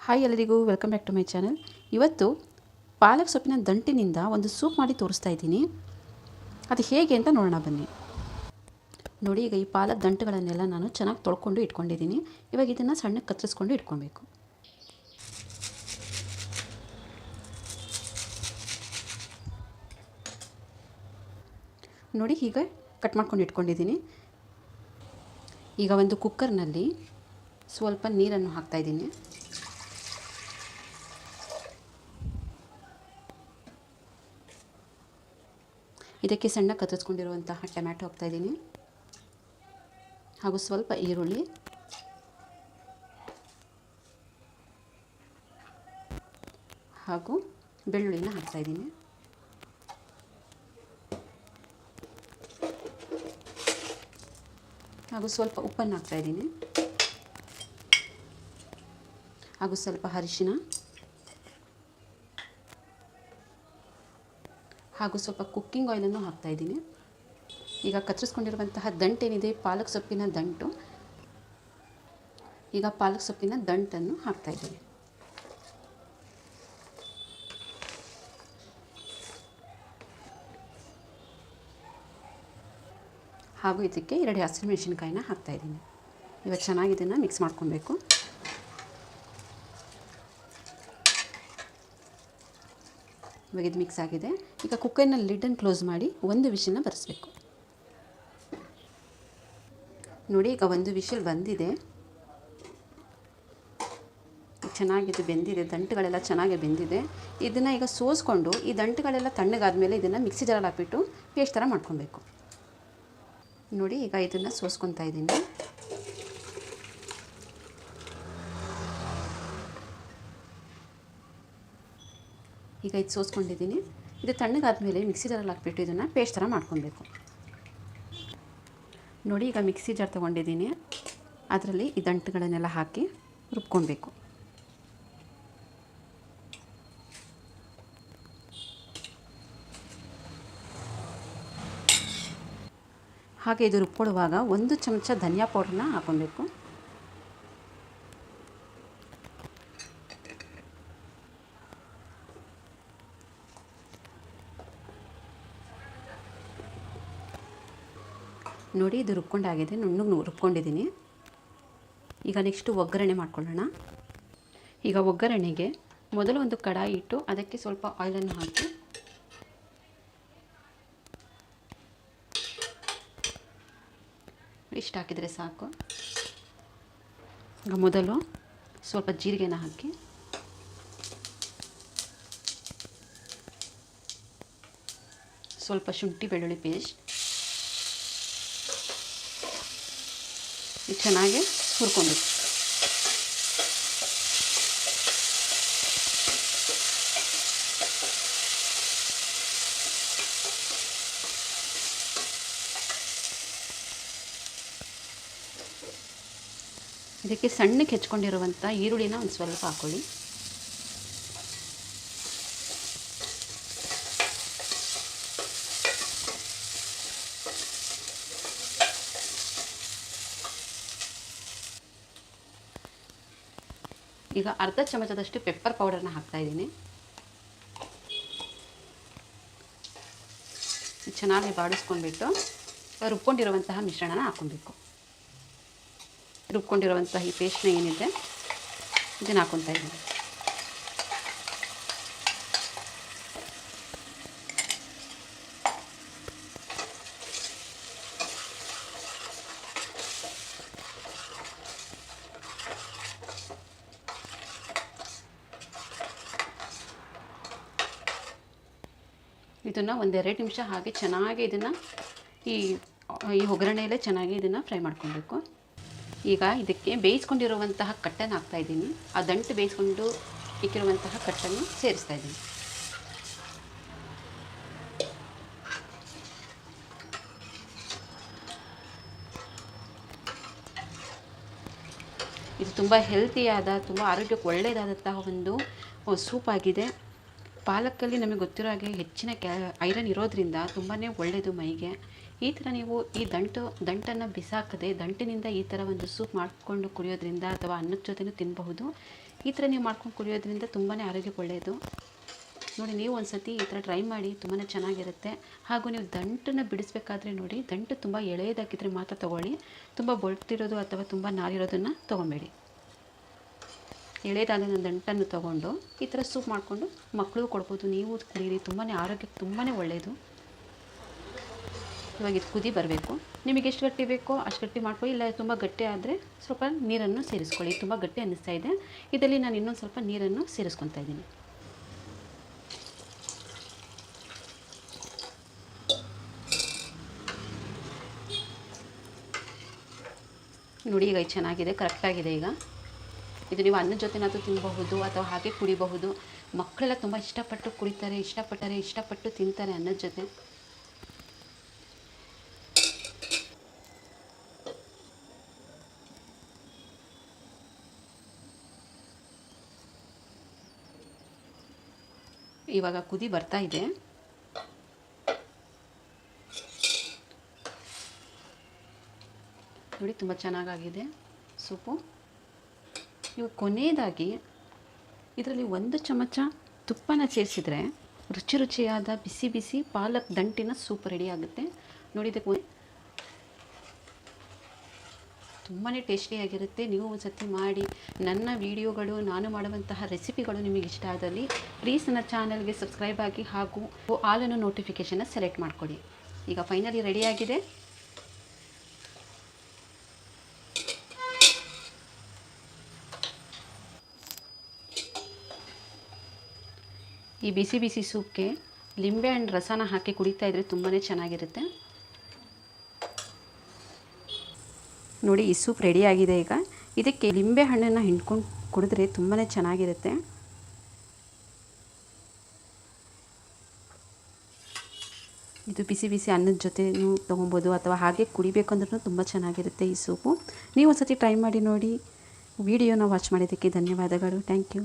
Hi ಎಲ್ಲರಿಗೂ welcome back to my channel. ಇವತ್ತು ಪಾಲಕ್ ಸೊಪ್ಪಿನ ದಂಟಿನಿಂದ ಒಂದು ಸೂಪ್ ಮಾಡಿ ತೋರಿಸ್ತಾ ಇದ್ದೀನಿ. ಅದು ಹೇಗೆ ಅಂತ ನೋಡೋಣ ಬನ್ನಿ. ನೋಡಿ, ಈಗ ಈ ಪಾಲಕ್ ದಂಟುಗಳನ್ನೆಲ್ಲ ನಾನು ಚೆನ್ನಾಗಿ ತೊಳ್ಕೊಂಡು ಇಟ್ಕೊಂಡಿದ್ದೀನಿ. ಇವಾಗ ಇದನ್ನು ಸಣ್ಣಗೆ ಕತ್ತರಿಸ್ಕೊಂಡು ಇಟ್ಕೊಬೇಕು. ನೋಡಿ, ಹೀಗೆ ಕಟ್ ಮಾಡ್ಕೊಂಡು ಇಟ್ಕೊಂಡಿದ್ದೀನಿ. ಈಗ ಒಂದು ಕುಕ್ಕರ್ನಲ್ಲಿ ಸ್ವಲ್ಪ ನೀರನ್ನು ಹಾಕ್ತಾಯಿದ್ದೀನಿ. ಇದಕ್ಕೆ ಸಣ್ಣ ಕತ್ತರಿಸ್ಕೊಂಡಿರುವಂತಹ ಟೊಮ್ಯಾಟೊ ಹಾಕ್ತಾಯಿದ್ದೀನಿ, ಹಾಗೂ ಸ್ವಲ್ಪ ಈರುಳ್ಳಿ, ಹಾಗೂ ಬೆಳ್ಳುಳ್ಳಿನ ಹಾಕ್ತಾಯಿದ್ದೀನಿ. ಹಾಗೂ ಸ್ವಲ್ಪ ಉಪ್ಪನ್ನು ಹಾಕ್ತಾಯಿದ್ದೀನಿ, ಹಾಗೂ ಸ್ವಲ್ಪ ಅರಿಶಿನ, ಹಾಗೂ ಸ್ವಲ್ಪ ಕುಕ್ಕಿಂಗ್ ಆಯಿಲನ್ನು ಹಾಕ್ತಾಯಿದ್ದೀನಿ. ಈಗ ಕತ್ತರಿಸ್ಕೊಂಡಿರುವಂತಹ ದಂಟೇನಿದೆ, ಪಾಲಕ್ ಸೊಪ್ಪಿನ ದಂಟು, ಈಗ ಪಾಲಕ್ ಸೊಪ್ಪಿನ ದಂಟನ್ನು ಹಾಕ್ತಾಯಿದ್ದೀನಿ. ಹಾಗೂ ಇದಕ್ಕೆ 2 ಹಸಿಮೆಣಸಿನಕಾಯಿನ ಹಾಕ್ತಾಯಿದ್ದೀನಿ. ಇವಾಗ ಚೆನ್ನಾಗಿ ಇದನ್ನು ಮಿಕ್ಸ್ ಮಾಡ್ಕೊಬೇಕು. ಇವಾಗ ಇದು ಮಿಕ್ಸ್ ಆಗಿದೆ. ಈಗ ಕುಕ್ಕರ್ನ ಲಿಡ್ಡನ್ನು ಕ್ಲೋಸ್ ಮಾಡಿ 1 ವಿಷಲ್ನ ಬರೆಸಬೇಕು. ನೋಡಿ, ಈಗ 1 ವಿಷಲ್ ಬಂದಿದೆ. ಚೆನ್ನಾಗಿದ್ದು ಬೆಂದಿದೆ, ದಂಟುಗಳೆಲ್ಲ ಚೆನ್ನಾಗಿ ಬೆಂದಿದೆ. ಇದನ್ನು ಈಗ ಸೋಸ್ಕೊಂಡು ಈ ದಂಟುಗಳೆಲ್ಲ ತಣ್ಣಗಾದ್ಮೇಲೆ ಇದನ್ನು ಮಿಕ್ಸಿ ಜಾರಲ್ಲಿ ಹಾಕ್ಬಿಟ್ಟು ಪೇಸ್ಟ್ ಥರ ಮಾಡ್ಕೊಬೇಕು. ನೋಡಿ, ಈಗ ಇದನ್ನು ಸೋಸ್ಕೊತಾ ಇದ್ದೀನಿ. ಈಗ ಇದು ಸೋಸ್ಕೊಂಡಿದ್ದೀನಿ. ಇದು ತಣ್ಣಗಾದ್ಮೇಲೆ ಮಿಕ್ಸಿ ಜಾರಲ್ಲಿ ಹಾಕ್ಬಿಟ್ಟು ಇದನ್ನು ಪೇಸ್ಟ್ ಥರ ಮಾಡ್ಕೊಬೇಕು. ನೋಡಿ, ಈಗ ಮಿಕ್ಸಿ ಜಾರ್ ತೊಗೊಂಡಿದ್ದೀನಿ. ಅದರಲ್ಲಿ ಈ ದಂಟುಗಳನ್ನೆಲ್ಲ ಹಾಕಿ ರುಬ್ಕೊಬೇಕು. ಹಾಗೆ ಇದು ರುಬ್ಕೊಡುವಾಗ 1 ಚಮಚ ಧನಿಯಾ ಪೌಡ್ರನ್ನ ಹಾಕ್ಕೊಬೇಕು. ನೋಡಿ, ಇದು ರುಬ್ಕೊಂಡಾಗಿದೆ, ನುಣ್ಣಗೆ ರುಬ್ಕೊಂಡಿದ್ದೀನಿ. ಈಗ ನೆಕ್ಸ್ಟು ಒಗ್ಗರಣೆ ಮಾಡ್ಕೊಳ್ಳೋಣ. ಈಗ ಒಗ್ಗರಣೆಗೆ ಮೊದಲು ಒಂದು ಕಡಾಯಿ ಇಟ್ಟು ಅದಕ್ಕೆ ಸ್ವಲ್ಪ ಆಯಿಲನ್ನು ಹಾಕಿ ಇಷ್ಟು ಹಾಕಿದರೆ ಸಾಕು. ಈಗ ಮೊದಲು ಸ್ವಲ್ಪ ಜೀರಿಗೆನ ಹಾಕಿ, ಸ್ವಲ್ಪ ಶುಂಠಿ ಬೆಳ್ಳುಳ್ಳಿ ಪೇಸ್ಟ್ ಚೆನ್ನಾಗಿ ಹುರ್ಕೊಬೇಕು. ಇದಕ್ಕೆ ಸಣ್ಣಕ್ಕೆ ಹೆಚ್ಕೊಂಡಿರುವಂಥ ಈರುಳ್ಳಿನ ಒಂದು ಸ್ವಲ್ಪ ಹಾಕ್ಕೊಳ್ಳಿ. ಈಗ ಅರ್ಧ ಚಮಚದಷ್ಟು ಪೆಪ್ಪರ್ ಪೌಡರ್ನ ಹಾಕ್ತಾಯಿದ್ದೀನಿ. ಚೆನ್ನಾಗಿ ಬಾಡಿಸ್ಕೊಂಡ್ಬಿಟ್ಟು ರುಬ್ಕೊಂಡಿರುವಂತಹ ಮಿಶ್ರಣನ ಹಾಕ್ಕೊಬೇಕು. ರುಬ್ಕೊಂಡಿರುವಂತಹ ಈ ಪೇಸ್ಟ್ನ ಏನಿದೆ ಇದನ್ನು ಹಾಕ್ಕೊತಾ ಇದ್ದೀನಿ. ಇದನ್ನು 1-2 ನಿಮಿಷ ಹಾಗೆ ಚೆನ್ನಾಗಿ ಇದನ್ನು ಈ ಒಗ್ಗರಣೆಯಲ್ಲೇ ಚೆನ್ನಾಗಿ ಇದನ್ನು ಫ್ರೈ ಮಾಡ್ಕೊಬೇಕು. ಈಗ ಇದಕ್ಕೆ ಬೇಯಿಸ್ಕೊಂಡಿರುವಂತಹ ಕಟ್ಟನ್ನು ಹಾಕ್ತಾಯಿದ್ದೀನಿ. ಆ ದಂಟು ಬೇಯಿಸ್ಕೊಂಡು ಇಕ್ಕಿರುವಂತಹ ಕಟ್ಟನ್ನು ಸೇರಿಸ್ತಾ ಇದ್ದೀನಿ. ಇದು ತುಂಬ ಹೆಲ್ತಿಯಾದ, ತುಂಬ ಆರೋಗ್ಯಕ್ಕೆ ಒಳ್ಳೆಯದಾದಂತಹ ಒಂದು ಸೂಪ್ ಆಗಿದೆ. ಪಾಲಕಲ್ಲಿ ನಮಗೆ ಗೊತ್ತಿರೋ ಹಾಗೆ ಹೆಚ್ಚಿನ ಐರನ್ ಇರೋದ್ರಿಂದ ತುಂಬಾ ಒಳ್ಳೆಯದು ಮೈಗೆ. ಈ ಥರ ನೀವು ಈ ದಂಟನ್ನು ಬಿಸಾಕದೆ ದಂಟಿನಿಂದ ಈ ಥರ ಒಂದು ಸೂಪ್ ಮಾಡಿಕೊಂಡು ಕುಡಿಯೋದ್ರಿಂದ ಅಥವಾ ಅನ್ನದ ಜೊತೆನೂ ತಿನ್ನಬಹುದು. ಈ ಥರ ನೀವು ಮಾಡ್ಕೊಂಡು ಕುಡಿಯೋದ್ರಿಂದ ತುಂಬಾ ಆರೋಗ್ಯಕ್ಕೆ ಒಳ್ಳೆಯದು. ನೋಡಿ, ನೀವು ಒಂದು ಸತಿ ಈ ಥರ ಟ್ರೈ ಮಾಡಿ, ತುಂಬಾ ಚೆನ್ನಾಗಿರುತ್ತೆ. ಹಾಗೂ ನೀವು ದಂಟನ್ನು ಬಿಡಿಸ್ಬೇಕಾದ್ರೆ ನೋಡಿ, ದಂಟು ತುಂಬ ಎಳೆಯದಾಗಿದ್ದರೆ ಮಾತ್ರ ತೊಗೊಳ್ಳಿ. ತುಂಬ ಬೊಳ್ತಿರೋದು ಅಥವಾ ತುಂಬ ನಾರಿರೋದನ್ನು ತೊಗೊಬೇಡಿ. ಎಳೆದಾದ ದಂಟನ್ನು ತೊಗೊಂಡು ಈ ಥರ ಸೂಪ್ ಮಾಡಿಕೊಂಡು ಮಕ್ಕಳಿಗೂ ಕೊಡ್ಬೋದು, ನೀವು ಕುಡೀರಿ. ತುಂಬಾ ಆರೋಗ್ಯಕ್ಕೆ ತುಂಬಾ ಒಳ್ಳೆಯದು. ಇವಾಗ ಇದು ಕುದಿ ಬರಬೇಕು. ನಿಮಗೆ ಎಷ್ಟು ಗಟ್ಟಿ ಬೇಕೋ ಅಷ್ಟು ಗಟ್ಟಿ ಮಾಡ್ಕೊಳ್ಳಿ. ಇಲ್ಲ ತುಂಬ ಗಟ್ಟಿ ಆದರೆ ಸ್ವಲ್ಪ ನೀರನ್ನು ಸೇರಿಸ್ಕೊಳ್ಳಿ. ತುಂಬ ಗಟ್ಟಿ ಅನ್ನಿಸ್ತಾ ಇದೆ, ಇದರಲ್ಲಿ ನಾನು ಇನ್ನೊಂದು ಸ್ವಲ್ಪ ನೀರನ್ನು ಸೇರಿಸ್ಕೊತಾ ಇದ್ದೀನಿ. ನೋಡಿ, ಈಗ ಇದು ಚೆನ್ನಾಗಿದೆ, ಕರೆಕ್ಟಾಗಿದೆ. ಈಗ ಇದು ನೀವು ಅನ್ನದ ಜೊತೆನಾದರೂ ತಿನ್ನಬಹುದು ಅಥವಾ ಹಾಗೆ ಕುಡಿಬಹುದು. ಮಕ್ಕಳೆಲ್ಲ ತುಂಬ ಇಷ್ಟಪಟ್ಟು ಕುಡಿತಾರೆ, ಇಷ್ಟಪಟ್ಟು ತಿಂತಾರೆ ಅನ್ನದ ಜೊತೆ. ಇವಾಗ ಕುದಿ ಬರ್ತಾ ಇದೆ. ನೋಡಿ, ತುಂಬ ಚೆನ್ನಾಗಾಗಿದೆ ಸೂಪು. ಇವಾಗ ಕೊನೆಯದಾಗಿ ಇದರಲ್ಲಿ 1 ಚಮಚ ತುಪ್ಪನ ಸೇರಿಸಿದರೆ ರುಚಿಯಾದ ಬಿಸಿ ಪಾಲಕ್ ದಂಟಿನ ಸೂಪ್ ರೆಡಿ ಆಗುತ್ತೆ. ನೋಡಿ, ಇದಕ್ಕೆ ತುಂಬಾ ಟೇಸ್ಟಿಯಾಗಿರುತ್ತೆ. ನೀವು ಒಂದು ಸತಿ ಮಾಡಿ. ನನ್ನ ವಿಡಿಯೋಗಳು, ನಾನು ಮಾಡುವಂತಹ ರೆಸಿಪಿಗಳು ನಿಮಗೆ ಇಷ್ಟ ಆದಲ್ಲಿ ಪ್ಲೀಸ್ ನನ್ನ ಚಾನಲ್ಗೆ ಸಬ್ಸ್ಕ್ರೈಬ್ ಆಗಿ ಹಾಗೂ ಆಲ್ ನೋಟಿಫಿಕೇಷನ್ನ ಸೆಲೆಕ್ಟ್ ಮಾಡಿಕೊಡಿ. ಈಗ ಫೈನಲಿ ರೆಡಿಯಾಗಿದೆ. ಈ ಬಿಸಿ ಸೂಪ್ಗೆ ಲಿಂಬೆ ಹಣ್ಣು ರಸನ ಹಾಕಿ ಕುಡಿತಾ ಇದ್ದರೆ ತುಂಬಾ ಚೆನ್ನಾಗಿರುತ್ತೆ. ನೋಡಿ, ಈ ಸೂಪ್ ರೆಡಿಯಾಗಿದೆ. ಈಗ ಇದಕ್ಕೆ ಲಿಂಬೆ ಹಣ್ಣನ್ನು ಹಿಂಡ್ಕೊಂಡು ಕುಡಿದ್ರೆ ತುಂಬಾ ಚೆನ್ನಾಗಿರುತ್ತೆ. ಇದು ಬಿಸಿ ಅನ್ನದ ಜೊತೆನೂ ತೊಗೊಬೋದು ಅಥವಾ ಹಾಗೆ ಕುಡಿಬೇಕಂದ್ರೂ ತುಂಬ ಚೆನ್ನಾಗಿರುತ್ತೆ ಈ ಸೂಪು. ನೀವು ಒಂದು ಸತಿ ಟ್ರೈ ಮಾಡಿ ನೋಡಿ. ವಿಡಿಯೋನ ವಾಚ್ ಮಾಡಿದ್ದಕ್ಕೆ ಧನ್ಯವಾದಗಳು. Thank you.